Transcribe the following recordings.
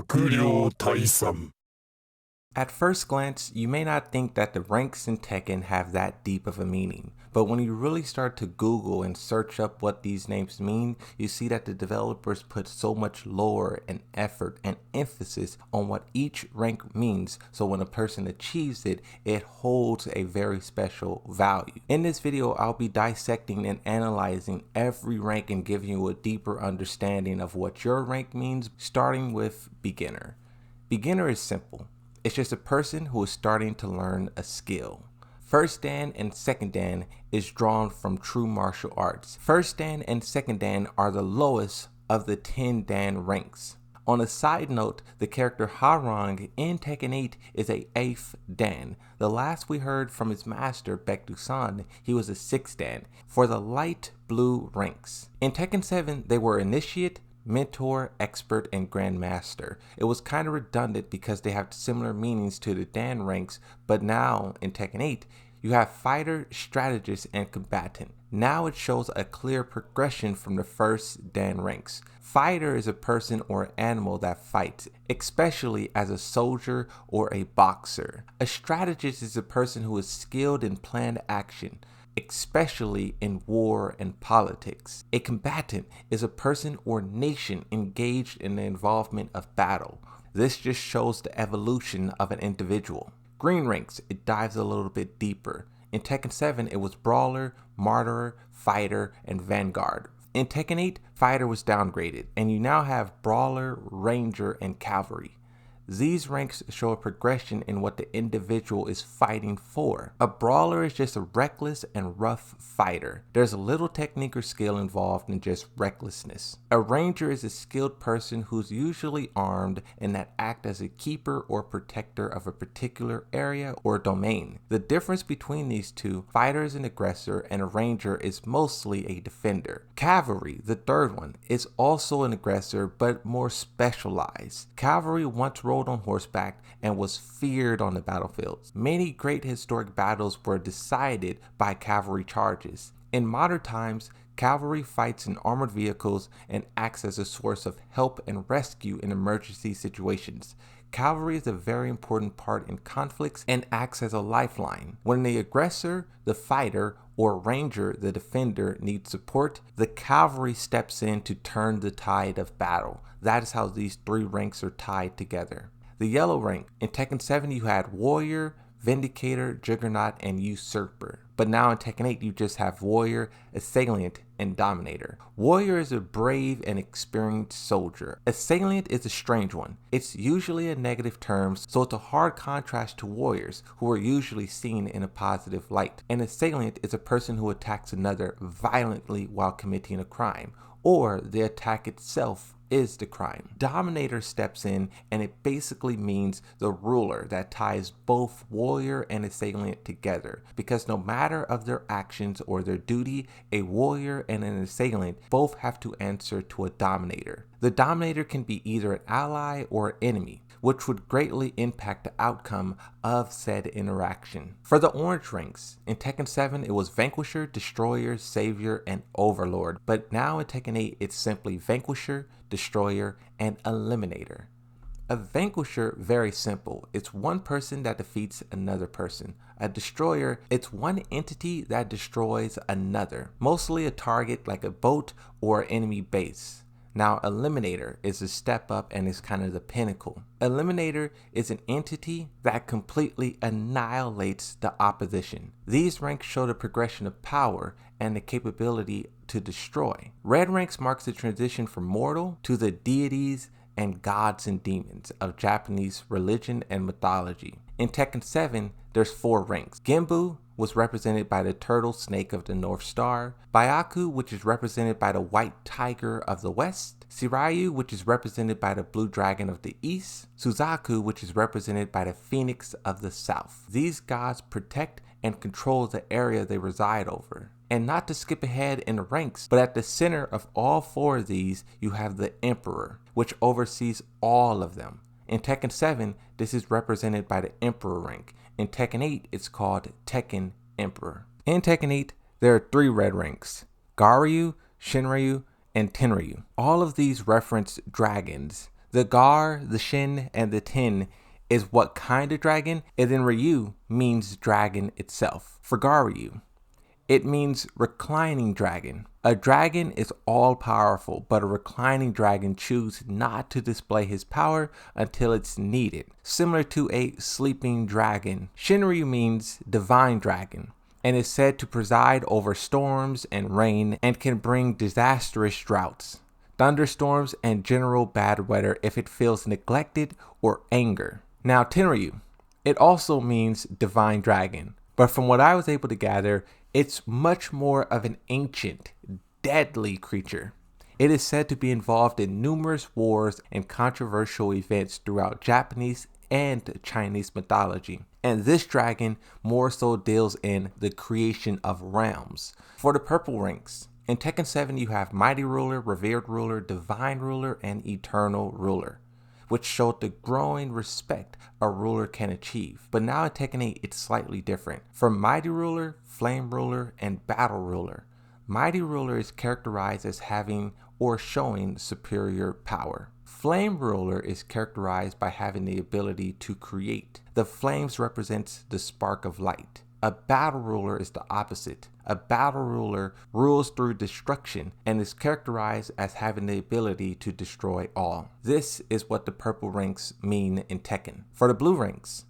閣僚退散. At first glance, you may not think that the ranks in Tekken have that deep of a meaning, but when you really start to Google and search up what these names mean, you see that the developers put so much lore and effort and emphasis on what each rank means, so when a person achieves it, it holds a very special value. In this video, I'll be dissecting and analyzing every rank and giving you a deeper understanding of what your rank means, starting with beginner. Beginner is simple. It's just a person who is starting to learn a skill. First Dan and Second Dan is drawn from true martial arts. First Dan and Second Dan are the lowest of the 10 Dan ranks. On a side note, the character Harang in Tekken 8 is a 8th Dan. The last we heard from his master, Baek-doo-san, he was a 6th Dan for the light blue ranks. In Tekken 7, they were Initiate, Mentor, Expert, and Grandmaster. It was kind of redundant because they have similar meanings to the Dan ranks, but now in Tekken 8, you have Fighter, Strategist, and Combatant. Now it shows a clear progression from the first Dan ranks. Fighter is a person or animal that fights, especially as a soldier or a boxer. A strategist is a person who is skilled in planned action, especially in war and politics. A combatant is a person or nation engaged in the involvement of battle. This just shows the evolution of an individual. Green ranks, it dives a little bit deeper. In Tekken 7, it was Brawler, Martyr, Fighter, and Vanguard. In Tekken 8, Fighter was downgraded, and you now have Brawler, Ranger, and Cavalry. These ranks show a progression in what the individual is fighting for. A brawler is just a reckless and rough fighter. There's little technique or skill involved in just recklessness. A ranger is a skilled person who's usually armed and that act as a keeper or protector of a particular area or domain. The difference between these two, fighter is an aggressor and a ranger is mostly a defender. Cavalry, the third one, is also an aggressor but more specialized. Cavalry once rode on horseback and was feared on the battlefields. Many great historic battles were decided by cavalry charges. In modern times, cavalry fights in armored vehicles and acts as a source of help and rescue in emergency situations. Cavalry is a very important part in conflicts and acts as a lifeline. When the aggressor, the fighter, or ranger, the defender, needs support, the cavalry steps in to turn the tide of battle. That is how these three ranks are tied together. The yellow rank. In Tekken 7, you had Warrior, Vindicator, Juggernaut, and Usurper. But now in Tekken 8, you just have Warrior, Assailant, and Dominator. Warrior is a brave and experienced soldier. Assailant is a strange one. It's usually a negative term, so it's a hard contrast to warriors, who are usually seen in a positive light. An assailant is a person who attacks another violently while committing a crime, or the attack itself is the crime. Dominator steps in, and it basically means the ruler that ties both warrior and assailant together, because no matter of their actions or their duty, a warrior and an assailant both have to answer to a dominator. The dominator can be either an ally or an enemy, which would greatly impact the outcome of said interaction. For the orange ranks, in Tekken 7 it was Vanquisher, Destroyer, Savior, and Overlord, but now in Tekken 8 it's simply Vanquisher, Destroyer, and Eliminator. A Vanquisher, very simple. It's one person that defeats another person. A Destroyer, it's one entity that destroys another, mostly a target like a boat or enemy base. Now, Eliminator is a step up and is kind of the pinnacle. Eliminator is an entity that completely annihilates the opposition. These ranks show the progression of power and the capability to destroy. Red ranks marks the transition from mortal to the deities and gods and demons of Japanese religion and mythology. In Tekken 7, there's 4 ranks. Genbu was represented by the turtle snake of the North Star, Byaku, which is represented by the white tiger of the West, Shiryu, which is represented by the blue dragon of the East, Suzaku, which is represented by the phoenix of the South. These gods protect and control the area they reside over. And not to skip ahead in the ranks, but at the center of all 4 of these, you have the Emperor, which oversees all of them. In Tekken 7, this is represented by the Emperor rank. In Tekken 8, it's called Tekken Emperor. In Tekken 8, there are 3 red ranks: Garyu, Shinryu, and Tenryu. All of these reference dragons. The Gar, the Shin, and the Ten is what kind of dragon, and then Ryu means dragon itself. For Garyu, it means reclining dragon. A dragon is all powerful, but a reclining dragon chooses not to display his power until it's needed, similar to a sleeping dragon. Shinryu means divine dragon, and is said to preside over storms and rain and can bring disastrous droughts, thunderstorms, and general bad weather if it feels neglected or anger. Now Tenryu, it also means divine dragon, but from what I was able to gather, it's much more of an ancient, deadly creature. It is said to be involved in numerous wars and controversial events throughout Japanese and Chinese mythology. And this dragon more so deals in the creation of realms. For the purple ranks, in Tekken 7 you have Mighty Ruler, Revered Ruler, Divine Ruler, and Eternal Ruler, which showed the growing respect a ruler can achieve. But now in Tekken 8, it's slightly different. For Mighty Ruler, Flame Ruler, and Battle Ruler, Mighty Ruler is characterized as having or showing superior power. Flame Ruler is characterized by having the ability to create. The flames represents the spark of light. A Battle Ruler is the opposite. A Battle Ruler rules through destruction and is characterized as having the ability to destroy all. This is what the purple ranks mean in Tekken. For the blue ranks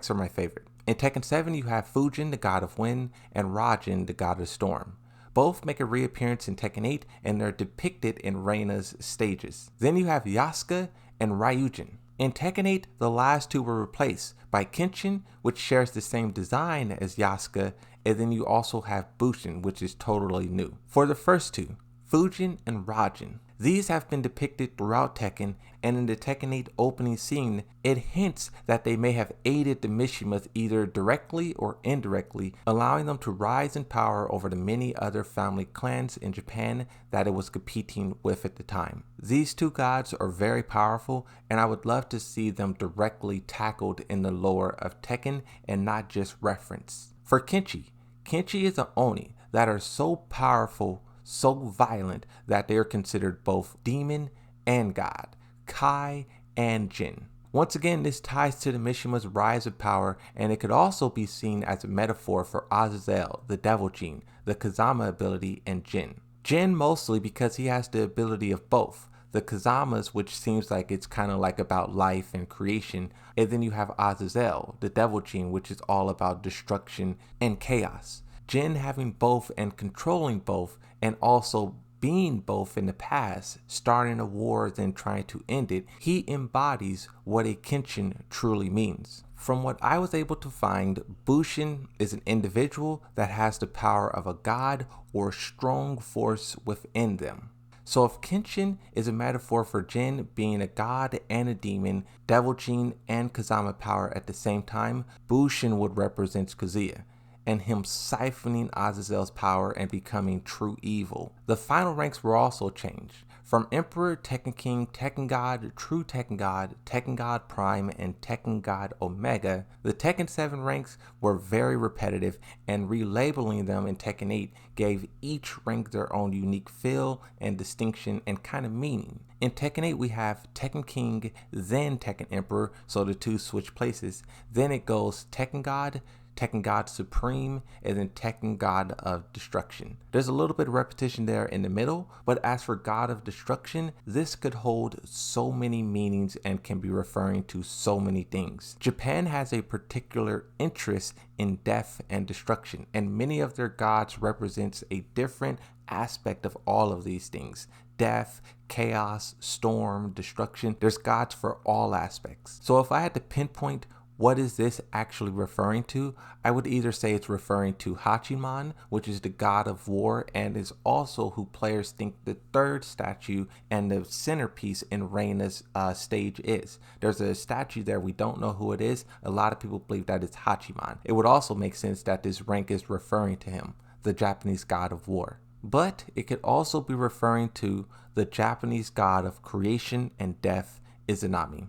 are my favorite. In Tekken 7 you have Fujin, the god of wind, and Raijin, the god of storm. Both make a reappearance in Tekken 8 and they're depicted in Reina's stages. Then you have Yasuka and Ryujin. In Tekken 8, the last two were replaced by Kenshin, which shares the same design as Yasuka, and then you also have Bushin, which is totally new. For the first two, Fujin and Raijin, these have been depicted throughout Tekken, and in the Tekken 8 opening scene, it hints that they may have aided the Mishimas either directly or indirectly, allowing them to rise in power over the many other family clans in Japan that it was competing with at the time. These two gods are very powerful, and I would love to see them directly tackled in the lore of Tekken and not just referenced. For Kenshi is an Oni that are so powerful, so violent that they are considered both demon and god, Kai and Jin. Once again, this ties to the Mishima's rise of power, and it could also be seen as a metaphor for Azazel, the Devil Gene, the Kazama ability, and Jin. Jin mostly because he has the ability of both. The Kazamas, which seems like it's kind of like about life and creation, and then you have Azazel, the Devil Gene, which is all about destruction and chaos. Jin having both and controlling both, and also being both in the past, starting a war then trying to end it, he embodies what a Kenshin truly means. From what I was able to find, Bushin is an individual that has the power of a god or strong force within them. So if Kenshin is a metaphor for Jin being a god and a demon, Devil Gene and Kazama power at the same time, Bushin would represent Kazuya, and him siphoning Azazel's power and becoming true evil. The final ranks were also changed. From Emperor, Tekken King, Tekken God, True Tekken God Prime, and Tekken God Omega, the Tekken 7 ranks were very repetitive, and relabeling them in Tekken 8 gave each rank their own unique feel and distinction and kind of meaning. In Tekken 8 we have Tekken King, then Tekken Emperor, so the two switch places. Then it goes Tekken God Supreme, and then Tekken God of Destruction. There's a little bit of repetition there in the middle, but as for God of Destruction, this could hold so many meanings and can be referring to so many things. Japan has a particular interest in death and destruction, and many of their gods represents a different aspect of all of these things. Death, chaos, storm, destruction. There's gods for all aspects. So if I had to pinpoint what is this actually referring to, I would either say it's referring to Hachiman, which is the god of war and is also who players think the third statue and the centerpiece in Reina's stage is. There's a statue there, we don't know who it is. A lot of people believe that it's Hachiman. It would also make sense that this rank is referring to him, the Japanese god of war. But it could also be referring to the Japanese god of creation and death, Izanami.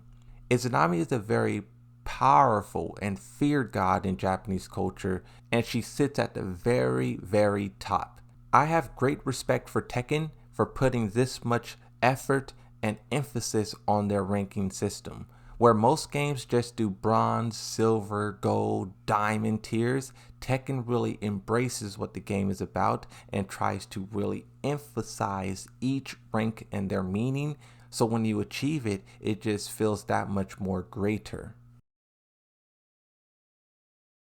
Izanami is a very powerful and feared god in Japanese culture, and she sits at the very, very top. I have great respect for Tekken for putting this much effort an emphasis on their ranking system. Where most games just do bronze, silver, gold, diamond tiers, Tekken really embraces what the game is about and tries to really emphasize each rank and their meaning. So when you achieve it, it just feels that much more greater.